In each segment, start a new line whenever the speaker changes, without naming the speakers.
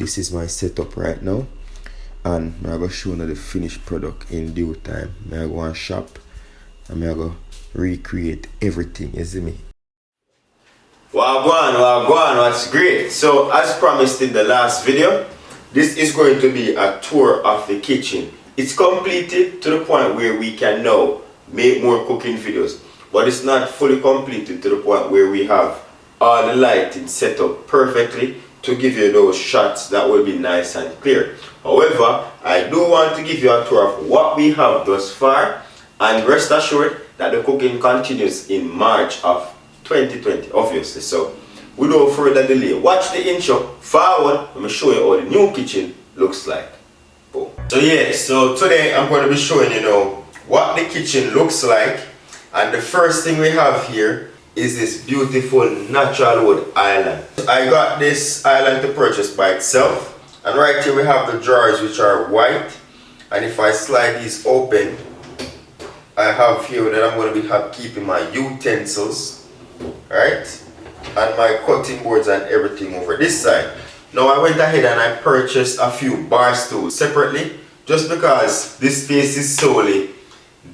this is my setup right now, and I'm going to show you the finished product in due time. I'm going to shop and I'm going to recreate everything, you see me? Wagwan, what's great. So as promised in the last video, this is going to be a tour of the kitchen. It's completed to the point where we can now make more cooking videos, but it's not fully completed to the point where we have all the lighting set up perfectly to give you those shots that will be nice and clear. However, I do want to give you a tour of what we have thus far, and rest assured that the cooking continues in March of 2020, obviously. So without further delay, watch the intro forward. Let me show you how the new kitchen looks like. Boom. So today I'm going to be showing you now what the kitchen looks like, and the first thing we have here is this beautiful natural wood island. I got this island to purchase by itself, and right here we have the drawers which are white, and if I slide these open, I have here that I'm going to be keeping my utensils, right, and my cutting boards and everything over this side. Now I went ahead and I purchased a few bar stools separately, just because this space is solely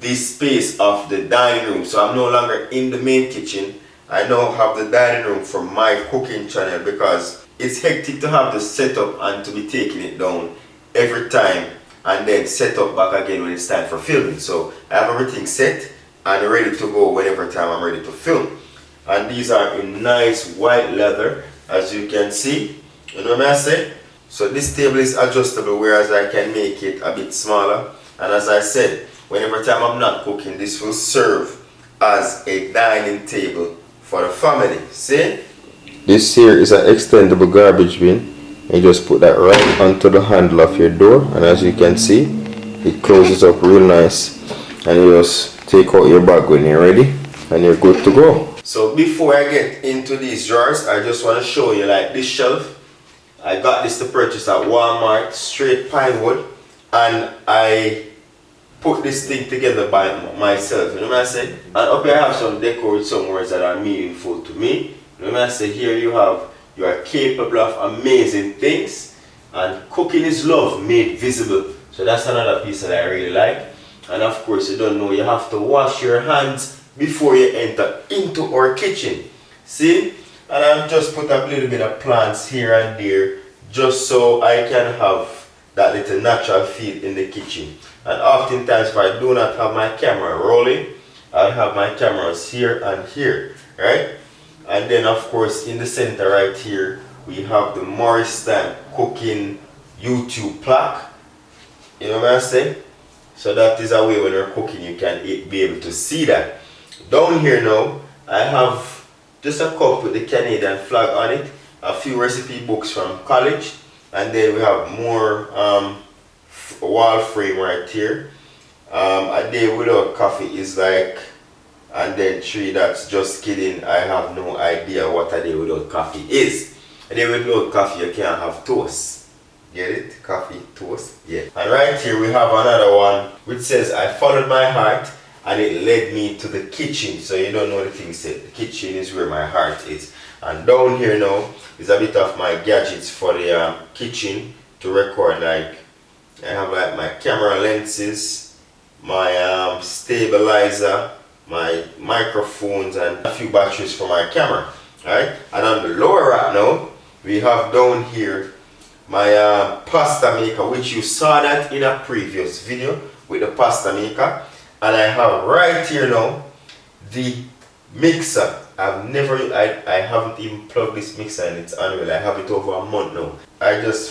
the space of the dining room. So I'm no longer in the main kitchen. I now have the dining room for my cooking channel, because it's hectic to have the setup and to be taking it down every time and then set up back again when it's time for filming. So I have everything set and ready to go whenever time I'm ready to film. And these are in nice white leather, as you can see. You know what I say? So this table is adjustable, whereas I can make it a bit smaller. And as I said, whenever time I'm not cooking, this will serve as a dining table for the family. See? This here is an extendable garbage bin. You just put that right onto the handle of your door, and as you can see, it closes up real nice. And you just take out your bag when you're ready, and you're good to go. So before I get into these drawers, I just want to show you like this shelf. I got this to purchase at Walmart, straight pine wood, and I put this thing together by myself, you know what I say? And up here I have some decor with some words that are meaningful to me. You know what I say? Here you are capable of amazing things, and cooking is love made visible. So that's another piece that I really like. And of course, you don't know, you have to wash your hands before you enter into our kitchen. See? And I've just put a little bit of plants here and there, just so I can have that little natural feel in the kitchen. And oftentimes if I do not have my camera rolling, I'll have my cameras here and here, right? And then of course in the center right here, we have the Morris Stamp Cooking YouTube plaque. You know what I'm saying? So that is a way when you're cooking you can be able to see that. Down here now, I have just a cup with the Canadian flag on it, a few recipe books from college, and then we have more wall frame right here. A day without coffee is like, and then 3 dots, just kidding, I have no idea what a day without coffee is. A day without coffee you can't have toast. Get it? Coffee, toast, yeah. And right here we have another one which says, I followed my heart and it led me to the kitchen. So you don't know the thing said, the kitchen is where my heart is. And down here now is a bit of my gadgets for the kitchen to record. Like I have like my camera lenses, my stabilizer, my microphones, and a few batteries for my camera. Alright, and on the lower rack now we have down here my pasta maker, which you saw that in a previous video with the pasta maker. And I have right here now the mixer. I haven't even plugged this mixer and it's unreal. I have it over a month now.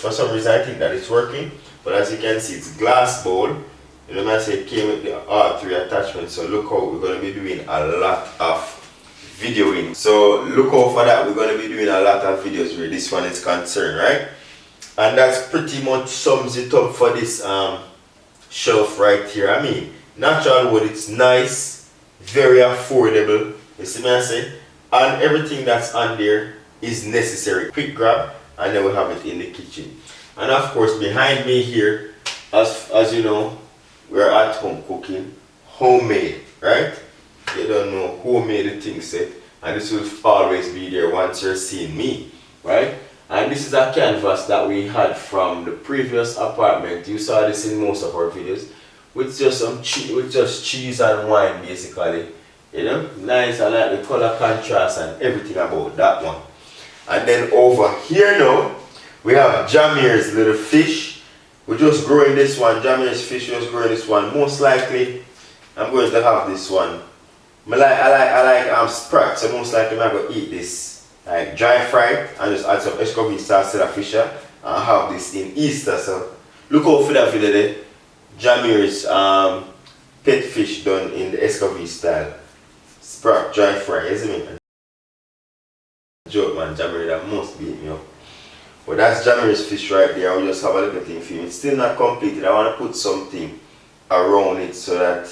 For some reason I think that it's working, but as you can see it's glass bowl. You know what I say, it came with the R3 attachment. So look how we're going to be doing a lot of videoing. So look out for that. We're going to be doing a lot of videos where this one is concerned, right? And that's pretty much sums it up for this shelf right here. I mean, natural wood, it's nice, very affordable, you see what I say? And everything that's on there is necessary. Quick grab, and then we have it in the kitchen. And of course behind me here, as you know, we're at home cooking, homemade, right? You don't know who made the thing set, and this will always be there once you're seeing me, right? And this is a canvas that we had from the previous apartment. You saw this in most of our videos. With just some cheese and wine basically. You know, nice. I like the color contrast and everything about that one. And then over here now, we have Jameer's little fish. We're just growing this one. Jameer's fish, just growing this one. Most likely, I'm going to have this one. I like sprat, so most likely I'm going to eat this. Like dry fried and just add some escovitch sauce to the fish and have this in Easter. So look out for that video there. Jameer's pet fish done in the escovitch style. Sprat dry fry, isn't it? Joke man, Jameer that must beat me up. But that's Jameer's fish right there. I'll just have a little thing for you. It's still not completed. I want to put something around it so that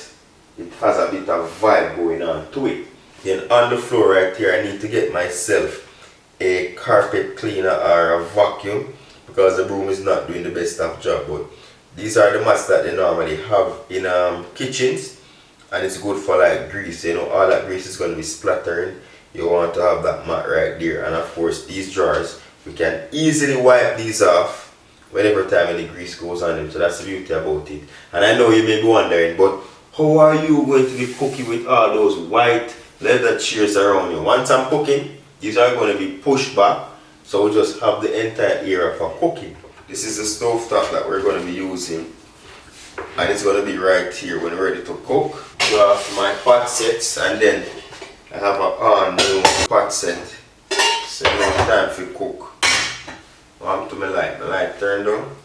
it has a bit of vibe going on to it. Then on the floor right here, I need to get myself a carpet cleaner or a vacuum because the broom is not doing the best of job. But these are the mats that they normally have in kitchens, and it's good for like grease. You know, all that grease is going to be splattering. You want to have that mat right there. And of course, these drawers, we can easily wipe these off whenever time any grease goes on them. So that's the beauty about it. And I know you may be wondering, but how are you going to be cooking with all those white leather chairs around you? Once I'm cooking, these are going to be pushed back. So we'll just have the entire area for cooking. This is the stove top that we're going to be using. And it's going to be right here when we're ready to cook. So I have my pot sets, and then I have a new pot set. So you know time for cook. Warm to my light turned on.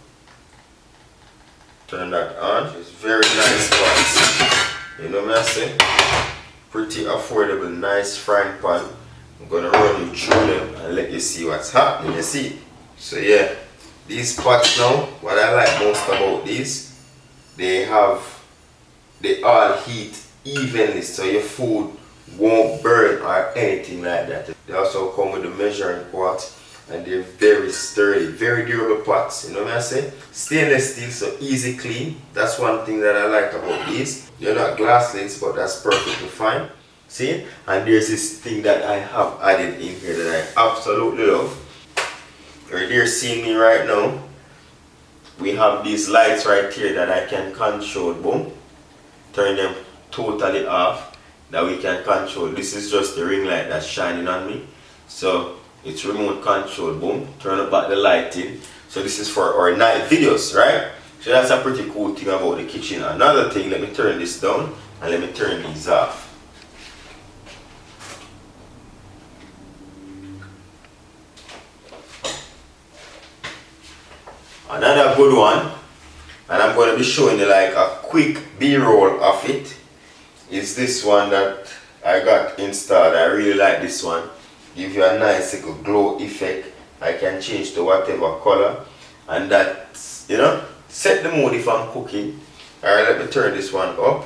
Turn that on. It's very nice pots. You know what I say? Pretty affordable, nice frying pan. I'm gonna run you through them and let you see what's happening. You see? So yeah, these pots now, what I like most about these, they all heat evenly, so your food won't burn or anything like that. They also come with a measuring pot, and they're very sturdy, very durable pots. You know what I say? Stainless steel, so easy clean. That's one thing that I like about these. They're not glass lids, but that's perfectly fine. See? And there's this thing that I have added in here that I absolutely love. Right there, seeing me right now. We have these lights right here that I can control. Boom. Turn them totally off. That we can control. This is just the ring light that's shining on me. So it's remote control. Boom. Turn up back the lighting. So this is for our night videos, right? So that's a pretty cool thing about the kitchen. Another thing, let me turn this down and let me turn these off. Another good one, and I'm going to be showing you like a quick B-roll of it, is this one that I got installed. I really like this one. Give you a nice little glow effect. I can change to whatever color, and that, you know, set the mood if I'm cooking. Alright, let me turn this one up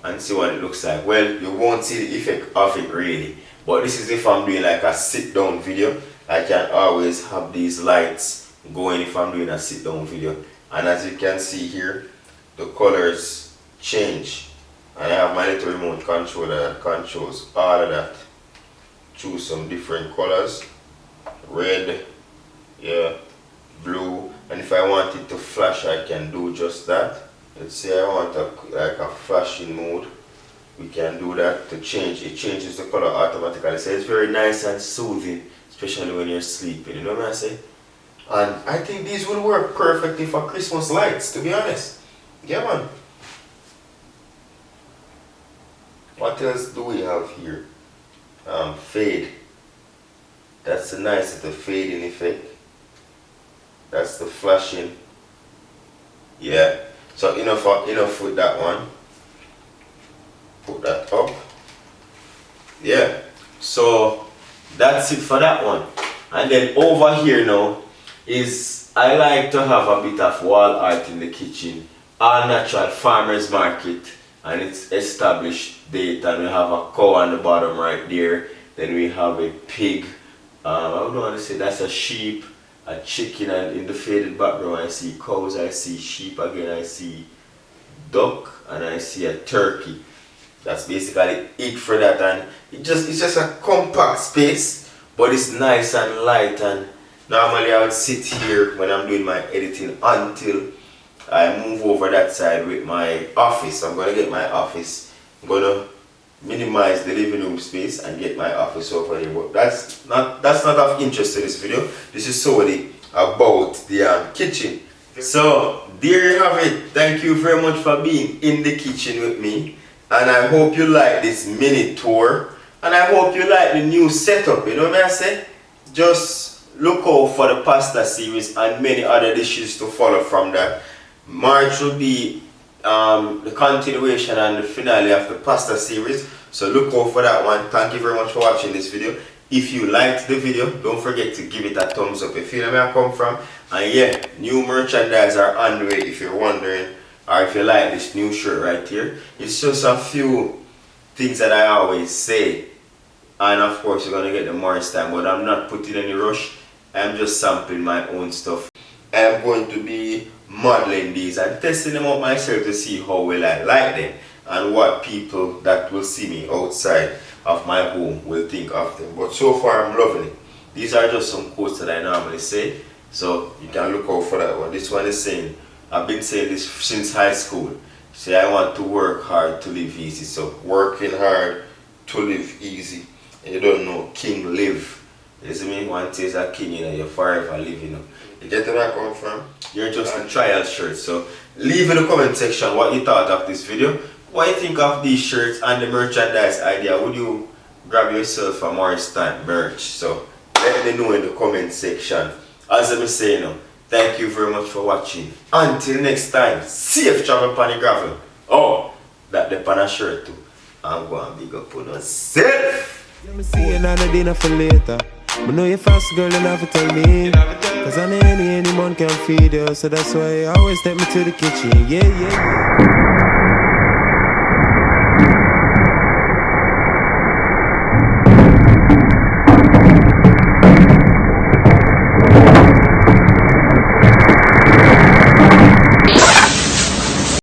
and see what it looks like. Well, you won't see the effect of it really, but this is if I'm doing like a sit down video. I can always have these lights going if I'm doing a sit down video. And as you can see here, the colors change. And I have my little remote controller that controls all of that. Choose some different colors. Red, yeah, blue. And if I want it to flash, I can do just that. Let's say I want like a flashing mode. We can do that to change. It changes the color automatically. So it's very nice and soothing, especially when you're sleeping. You know what I say? And I think these will work perfectly for Christmas lights, to be honest. Yeah, man. What else do we have here? Fade. That's a nice little fading effect. That's the flashing. Yeah. So enough with that one. Put that up. Yeah. So that's it for that one. And then over here now is I like to have a bit of wall art in the kitchen. All natural farmers market, and it's established date, and we have a cow on the bottom right there. Then we have a pig. I don't want to say that's a sheep, a chicken, and in the faded background I see cows, I see sheep again, I see duck, and I see a turkey. That's basically it for that, and it's just a compact space, but it's nice and light and Normally I would sit here when I'm doing my editing until I move over that side with my office. I'm gonna get my office. I'm gonna minimize the living room space and get my office over here. But that's not of interest to this video. This is solely about the kitchen. So there you have it. Thank you very much for being in the kitchen with me, and I hope you like this mini tour, and I hope you like the new setup. You know what I say? Just look out for the pasta series and many other dishes to follow from that. March will be the continuation and the finale of the pasta series, so look out for that one. Thank you very much for watching this video. If you liked the video, don't forget to give it a thumbs up. If you know where I come from, and yeah, new merchandise are on the way if you're wondering, or if you like this new shirt right here. It's just a few things that I always say, and of course you're gonna get the more time, but I'm not putting any rush. I'm just sampling my own stuff. I'm going to be modeling these and testing them out myself to see how well I like them and what people that will see me outside of my home will think of them. But so far I'm loving it. These are just some quotes that I normally say, so you can look out for that one. This one is saying, I've been saying this since high school. Say I want to work hard to live easy. So working hard to live easy. And you don't know, king live. You see me? One says a king, you know, you're forever living. You know. You get where I come from? You're just a trial shirt. So leave in the comment section what you thought of this video. What you think of these shirts and the merchandise idea. Would you grab yourself a Morris Time merch? So let me know in the comment section. As I'm saying now, thank you very much for watching. Until next time, safe travel upon the gravel. Oh, that the pan a shirt too. I'm going to big up on myself.
Let me see you on the dinner for later. But know you're fast, girl, you never tell me. Cause any man can feed you. So that's why you always take me to the kitchen. Yeah, yeah, yeah.